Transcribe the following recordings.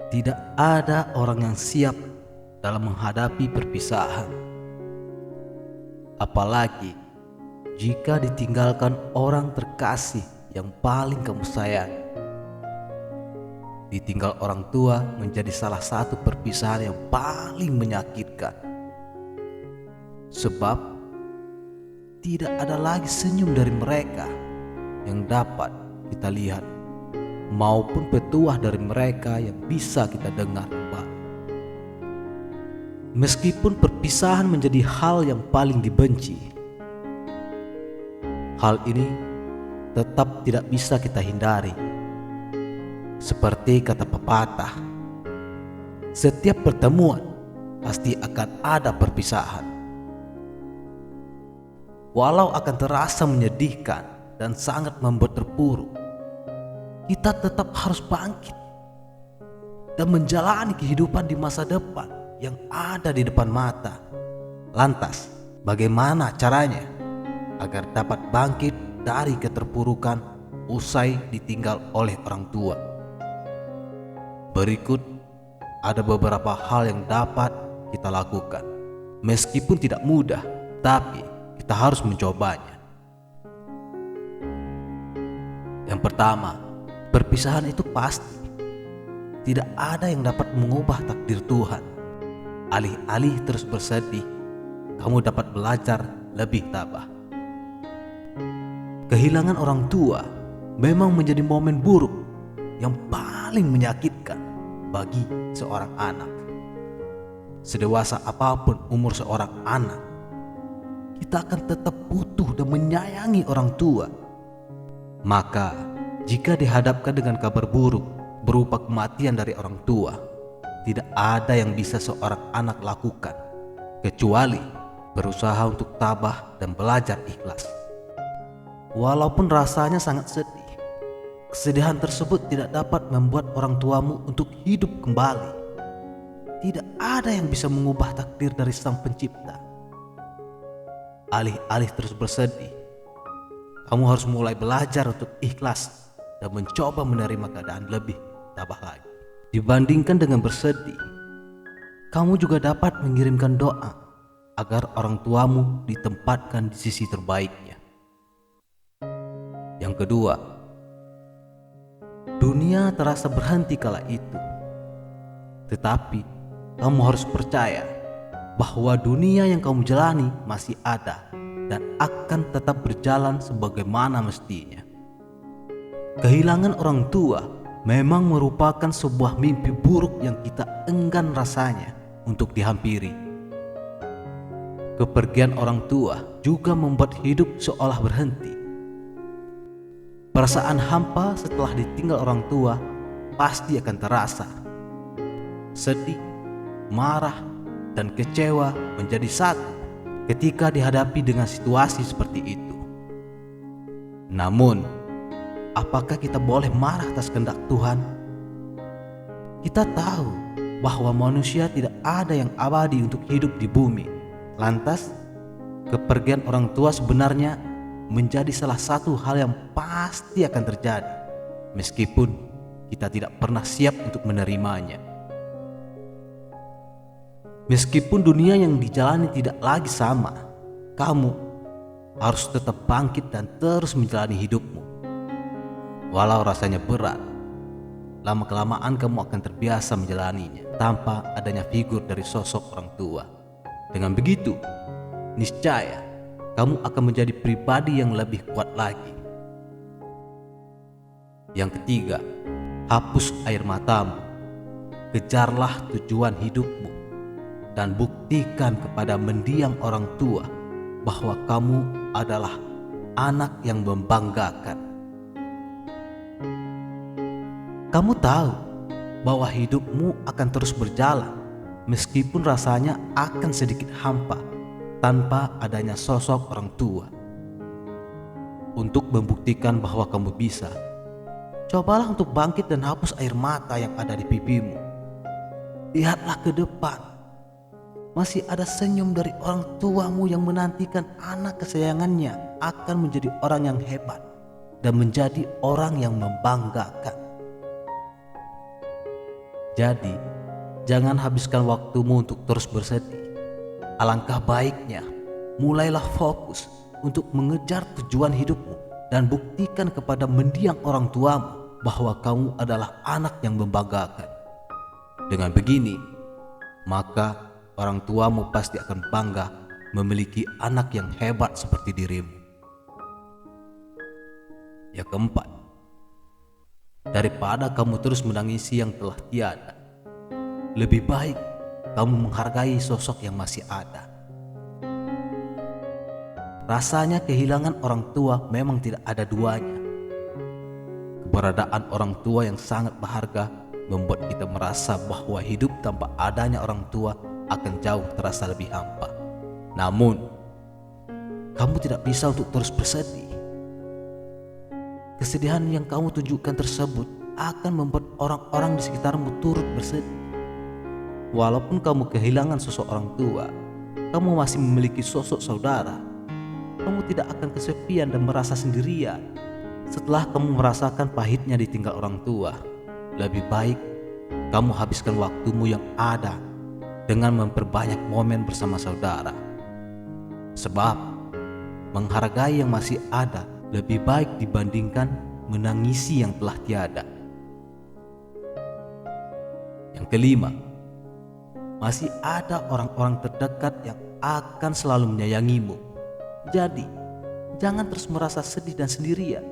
Tidak ada orang yang siap dalam menghadapi perpisahan, apalagi jika ditinggalkan orang terkasih yang paling kamu sayangi. Ditinggal orang tua menjadi salah satu perpisahan yang paling menyakitkan, sebab tidak ada lagi senyum dari mereka yang dapat kita lihat, maupun petuah dari mereka yang bisa kita dengar kembali. Meskipun perpisahan menjadi hal yang paling dibenci, hal ini tetap tidak bisa kita hindari. Seperti kata pepatah, setiap pertemuan pasti akan ada perpisahan. Walau akan terasa menyedihkan dan sangat membuat terpuruk, kita tetap harus bangkit dan menjalani kehidupan di masa depan yang ada di depan mata. Lantas, bagaimana caranya agar dapat bangkit dari keterpurukan usai ditinggal oleh orang tua? Berikut ada beberapa hal yang dapat kita lakukan. Meskipun tidak mudah, tapi kita harus mencobanya. Yang pertama, perpisahan itu pasti. Tidak ada yang dapat mengubah takdir Tuhan. Alih-alih terus bersedih, kamu dapat belajar lebih tabah. Kehilangan orang tua memang menjadi momen buruk yang paling menyakitkan bagi seorang anak. Sedewasa apapun umur seorang anak, kita akan tetap butuh dan menyayangi orang tua. Maka, jika dihadapkan dengan kabar buruk berupa kematian dari orang tua, tidak ada yang bisa seorang anak lakukan kecuali berusaha untuk tabah dan belajar ikhlas. Walaupun rasanya sangat sedih, kesedihan tersebut tidak dapat membuat orang tuamu untuk hidup kembali. Tidak ada yang bisa mengubah takdir dari Sang Pencipta. Alih-alih terus bersedih, kamu harus mulai belajar untuk ikhlas dan mencoba menerima keadaan lebih tabah lagi. Dibandingkan dengan bersedih, kamu juga dapat mengirimkan doa agar orang tuamu ditempatkan di sisi terbaiknya. Yang kedua, dunia terasa berhenti kala itu. Tetapi kamu harus percaya bahwa dunia yang kamu jalani masih ada dan akan tetap berjalan sebagaimana mestinya. Kehilangan orang tua memang merupakan sebuah mimpi buruk yang kita enggan rasanya untuk dihampiri. Kepergian orang tua juga membuat hidup seolah berhenti. Perasaan hampa setelah ditinggal orang tua pasti akan terasa. Sedih, marah, dan kecewa menjadi satu ketika dihadapi dengan situasi seperti itu. Namun, apakah kita boleh marah atas kehendak Tuhan? Kita tahu bahwa manusia tidak ada yang abadi untuk hidup di bumi. Lantas, kepergian orang tua sebenarnya menjadi salah satu hal yang pasti akan terjadi, meskipun kita tidak pernah siap untuk menerimanya. Meskipun dunia yang dijalani tidak lagi sama, kamu harus tetap bangkit dan terus menjalani hidupmu. Walau rasanya berat, lama-kelamaan kamu akan terbiasa menjalaninya tanpa adanya figur dari sosok orang tua. Dengan begitu, niscaya kamu akan menjadi pribadi yang lebih kuat lagi. Yang ketiga, hapus air matamu. Kejarlah tujuan hidupmu dan buktikan kepada mendiang orang tua bahwa kamu adalah anak yang membanggakan. Kamu tahu bahwa hidupmu akan terus berjalan meskipun rasanya akan sedikit hampa tanpa adanya sosok orang tua. Untuk membuktikan bahwa kamu bisa, cobalah untuk bangkit dan hapus air mata yang ada di pipimu. Lihatlah ke depan. Masih ada senyum dari orang tuamu yang menantikan anak kesayangannya akan menjadi orang yang hebat dan menjadi orang yang membanggakan. Jadi, jangan habiskan waktumu untuk terus bersedih. Alangkah baiknya, mulailah fokus untuk mengejar tujuan hidupmu dan buktikan kepada mendiang orang tuamu bahwa kamu adalah anak yang membanggakan. Dengan begini, maka orang tuamu pasti akan bangga memiliki anak yang hebat seperti dirimu. Yang keempat, daripada kamu terus menangisi yang telah tiada, lebih baik kamu menghargai sosok yang masih ada. Rasanya kehilangan orang tua memang tidak ada duanya. Keberadaan orang tua yang sangat berharga membuat kita merasa bahwa hidup tanpa adanya orang tua akan jauh terasa lebih hampa. Namun, kamu tidak bisa untuk terus bersedih. Kesedihan yang kamu tunjukkan tersebut akan membuat orang-orang di sekitarmu turut bersedih. Walaupun kamu kehilangan sosok orang tua, kamu masih memiliki sosok saudara. Kamu tidak akan kesepian dan merasa sendirian. Setelah kamu merasakan pahitnya ditinggal orang tua, lebih baik kamu habiskan waktumu yang ada dengan memperbanyak momen bersama saudara. Sebab menghargai yang masih ada lebih baik dibandingkan menangisi yang telah tiada. Yang kelima, masih ada orang-orang terdekat yang akan selalu menyayangimu. Jadi, jangan terus merasa sedih dan sendirian.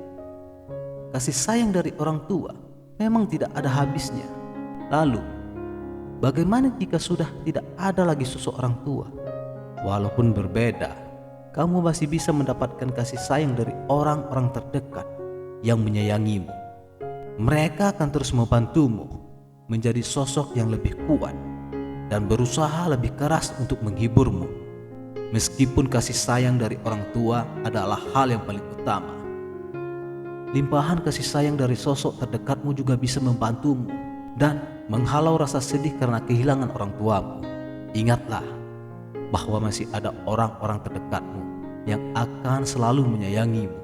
Kasih sayang dari orang tua memang tidak ada habisnya. Lalu, bagaimana jika sudah tidak ada lagi sosok orang tua? Walaupun berbeda, kamu masih bisa mendapatkan kasih sayang dari orang-orang terdekat yang menyayangimu. Mereka akan terus membantumu menjadi sosok yang lebih kuat dan berusaha lebih keras untuk menghiburmu. Meskipun kasih sayang dari orang tua adalah hal yang paling utama, limpahan kasih sayang dari sosok terdekatmu juga bisa membantumu dan menghalau rasa sedih karena kehilangan orang tuamu. Ingatlah bahwa masih ada orang-orang terdekatmu yang akan selalu menyayangimu.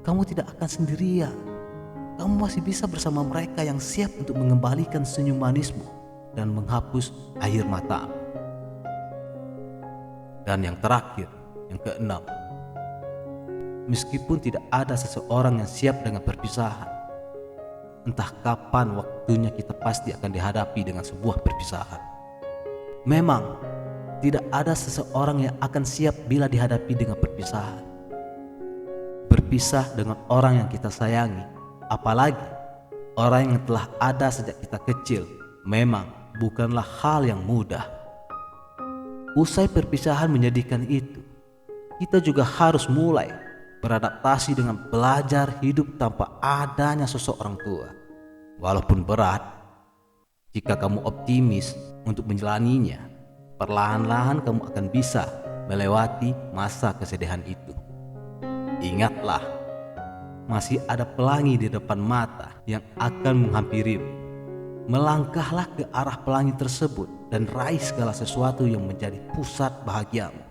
Kamu tidak akan sendirian. Kamu masih bisa bersama mereka yang siap untuk mengembalikan senyum manismu dan menghapus air matamu. Dan yang terakhir, yang keenam, meskipun tidak ada seseorang yang siap dengan perpisahan, entah kapan waktunya kita pasti akan dihadapi dengan sebuah perpisahan. Memang tidak ada seseorang yang akan siap bila dihadapi dengan perpisahan. Berpisah dengan orang yang kita sayangi, apalagi orang yang telah ada sejak kita kecil, memang bukanlah hal yang mudah. Usai perpisahan menyedihkan itu, kita juga harus mulai beradaptasi dengan belajar hidup tanpa adanya sosok orang tua. Walaupun berat, jika kamu optimis untuk menjalaninya, perlahan-lahan kamu akan bisa melewati masa kesedihan itu. Ingatlah, masih ada pelangi di depan mata yang akan menghampirimu. Melangkahlah ke arah pelangi tersebut dan raih segala sesuatu yang menjadi pusat bahagiamu.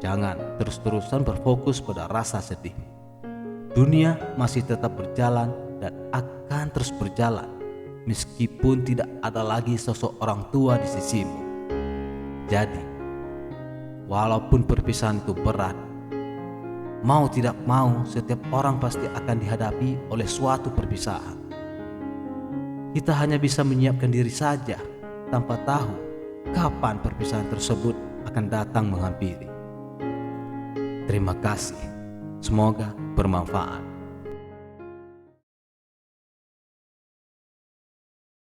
Jangan terus-terusan berfokus pada rasa sedih. Dunia masih tetap berjalan dan akan terus berjalan meskipun tidak ada lagi sosok orang tua di sisimu. Jadi, walaupun perpisahan itu berat, mau tidak mau setiap orang pasti akan dihadapi oleh suatu perpisahan. Kita hanya bisa menyiapkan diri saja tanpa tahu kapan perpisahan tersebut akan datang menghampiri. Terima kasih. Semoga bermanfaat.